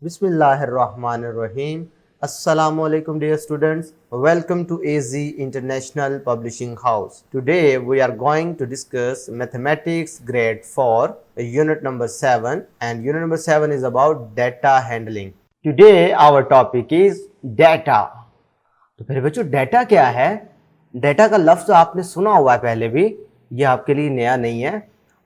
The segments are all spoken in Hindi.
Bismillahirrahmanirrahim. Assalamualaikum dear students. Welcome to AZ International Publishing House. Today we are going to discuss mathematics grade 4 unit number 7 and unit number 7 is about data handling. Today our topic is data. तो फिर बच्चों data क्या है? Data का लफ्ज आपने सुना हुआ है पहले भी, ये आपके लिए नया नहीं है।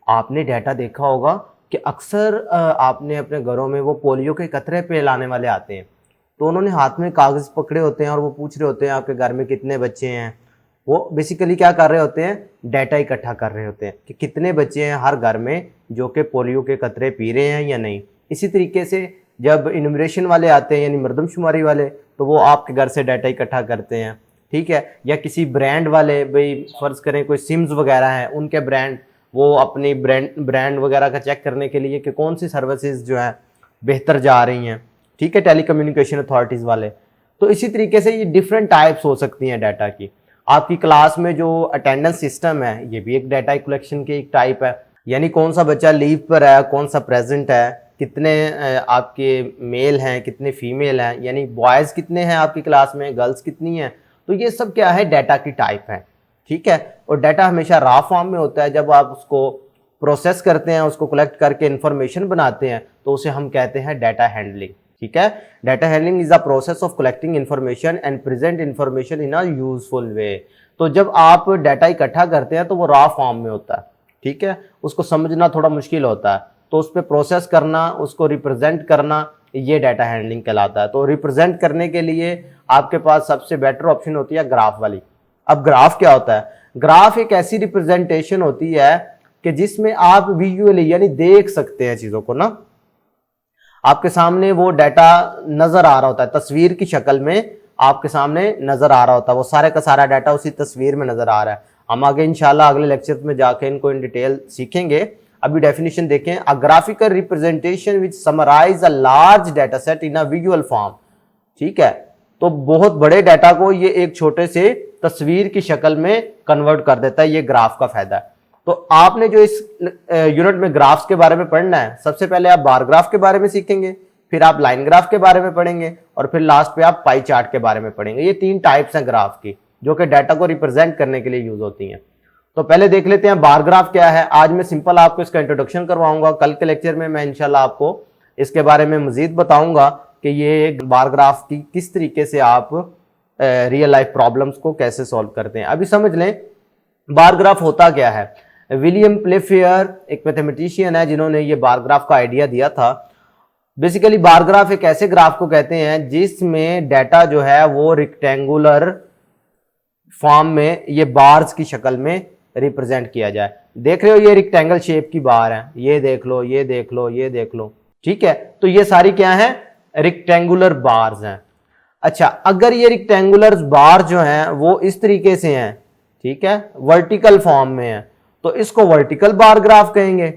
आपने डाटा देखा होगा कि अक्सर आपने अपने घरों में वो पोलियो के कतरे पे लाने वाले आते हैं, तो उन्होंने हाथ में कागज़ पकड़े होते हैं और वो पूछ रहे होते हैं आपके घर में कितने बच्चे हैं। वो बेसिकली क्या कर रहे होते हैं, डाटा इकट्ठा कर रहे होते हैं कि कितने बच्चे हैं हर घर में जो कि पोलियो के कतरे पी रहे हैं या नहीं। इसी तरीके से जब इनुमरेशन वाले आते हैं यानी मरदमशुमारी वाले, तो वो आपके घर से डाटा इकट्ठा करते हैं, ठीक है। या किसी ब्रांड वाले, भाई फ़र्ज़ करें कोई सिम्स वगैरह हैं, उनके ब्रांड, वो अपनी ब्रांड वगैरह का चेक करने के लिए कि कौन सी सर्विसेज जो है बेहतर जा रही हैं, ठीक है, टेलीकम्युनिकेशन अथॉरिटीज़ वाले। तो इसी तरीके से ये डिफरेंट टाइप्स हो सकती हैं डाटा की। आपकी क्लास में जो अटेंडेंस सिस्टम है, ये भी एक डाटा कलेक्शन की एक टाइप है, यानी कौन सा बच्चा लीव पर है, कौन सा प्रेजेंट है, कितने आपके मेल हैं, कितने फीमेल हैं, यानी बॉयज़ कितने हैं आपकी क्लास में, गर्ल्स कितनी हैं। तो ये सब क्या है, डाटा की टाइप है, ठीक है। और डाटा हमेशा रॉ फॉर्म में होता है। जब आप उसको प्रोसेस करते हैं, उसको कलेक्ट करके इंफॉर्मेशन बनाते हैं, तो उसे हम कहते हैं डाटा हैंडलिंग, ठीक है। Data handling is the process of collecting information and present information in a useful way. तो जब आप डाटा इकट्ठा करते हैं तो वो रॉ फॉर्म में होता है, ठीक है, उसको समझना थोड़ा मुश्किल होता है, तो उस पर प्रोसेस करना, उसको रिप्रेजेंट करना, ये डाटा हैंडलिंग कहलाता है। तो रिप्रेजेंट करने के लिए आपके पास सबसे बेटर ऑप्शन होती है ग्राफ वाली। अब ग्राफ क्या होता है? ग्राफ एक ऐसी रिप्रेजेंटेशन होती है कि जिसमें आप विजुअली यानी देख सकते हैं चीजों को ना, आपके सामने वो डाटा नजर आ रहा होता है, तस्वीर की शक्ल में आपके सामने नजर आ रहा होता है, वो सारे का सारा डाटा उसी तस्वीर में नजर आ रहा है। हम आगे इंशाल्लाह अगले लेक्चर में जाके इनको इन डिटेल सीखेंगे। अभी डेफिनेशन देखें, a graphical representation which summarise a large data set in a visual form, ठीक है। तो बहुत बड़े डाटा को ये एक छोटे से तस्वीर की शक्ल में कन्वर्ट कर देता है, ये ग्राफ का फायदा है। तो आपने जो इस यूनिट में ग्राफ्स के बारे में पढ़ना है, सबसे पहले आप बार ग्राफ के बारे में सीखेंगे, फिर आप लाइन ग्राफ के बारे में पढ़ेंगे और फिर लास्ट पे आप पाई चार्ट के बारे में पढ़ेंगे। ये तीन टाइप्स हैं ग्राफ की जो कि डाटा को रिप्रेजेंट करने के लिए यूज होती हैं। तो पहले देख लेते हैं बार ग्राफ क्या है। आज मैं सिंपल आपको इसका इंट्रोडक्शन करवाऊंगा, कल के लेक्चर में मैं इंशाल्लाह आपको इसके बारे में मजीद बताऊंगा कि ये बार ग्राफ की किस तरीके से आप रियल लाइफ प्रॉब्लम्स को कैसे सॉल्व करते हैं। अभी समझ लें बार ग्राफ होता क्या है। विलियम प्लेफेयर एक मैथमेटिशियन है जिन्होंने ये बार ग्राफ का आइडिया दिया था। बेसिकली बार ग्राफ एक ऐसे ग्राफ को कहते हैं जिसमें डाटा जो है वो रेक्टेंगुलर फॉर्म में ये बार्स की शक्ल में रिप्रेजेंट किया जाए। देख रहे हो ये रेक्टेंगल शेप की बार है, ये देख लो, ये देख लो, ये देख लो, ठीक है। तो ये सारी क्या है, रेक्टेंगुलर बार्स हैं। अच्छा, अगर ये रेक्टेंगुलर बार जो हैं वो इस तरीके से हैं, ठीक है, वर्टिकल फॉर्म में है, तो इसको वर्टिकल बार ग्राफ कहेंगे।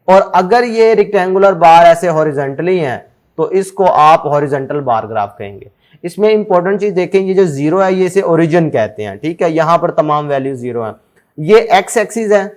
और अगर ये रेक्टेंगुलर बार ऐसे हॉरिजॉन्टली हैं तो इसको आप हॉरिजॉन्टल बार ग्राफ कहेंगे। इसमें इंपॉर्टेंट चीज देखें, ये जो जीरो है ये इसे ओरिजिन कहते हैं, ठीक है, यहां पर तमाम वैल्यू जीरो है। ये एक्स एक्सिस है,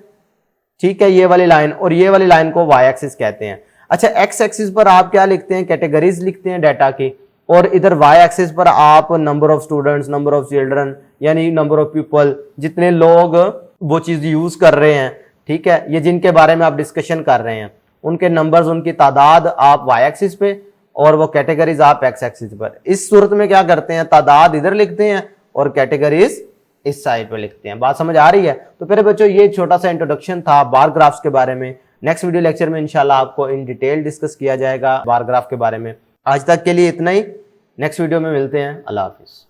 ठीक है, ये वाली लाइन, और ये वाली लाइन को वाई एक्सिस कहते हैं। अच्छा, एक्स एक्सिस पर आप क्या लिखते हैं, कैटेगरीज लिखते हैं डाटा की, और इधर वाई एक्सिस पर आप number of students, number of children, यानी नंबर ऑफ पीपल, जितने लोग वो चीज यूज कर रहे हैं, ठीक है, ये जिनके बारे में आप डिस्कशन कर रहे हैं, उनके नंबर्स, उनकी तादाद आप वाई एक्सिस पे और वो कैटेगरीज आप एक्स एक्सिस पर। इस सूरत में क्या करते हैं, तादाद इधर लिखते हैं और कैटेगरीज इस साइड पे लिखते हैं। बात समझ आ रही है? तो फिर बच्चों ये छोटा सा इंट्रोडक्शन था बार ग्राफ्स के बारे में। नेक्स्ट वीडियो लेक्चर में इंशाल्लाह आपको इन डिटेल डिस्कस किया जाएगा बार ग्राफ के बारे में। आज तक के लिए इतना ही, नेक्स्ट वीडियो में मिलते हैं। अल्लाह हाफिज।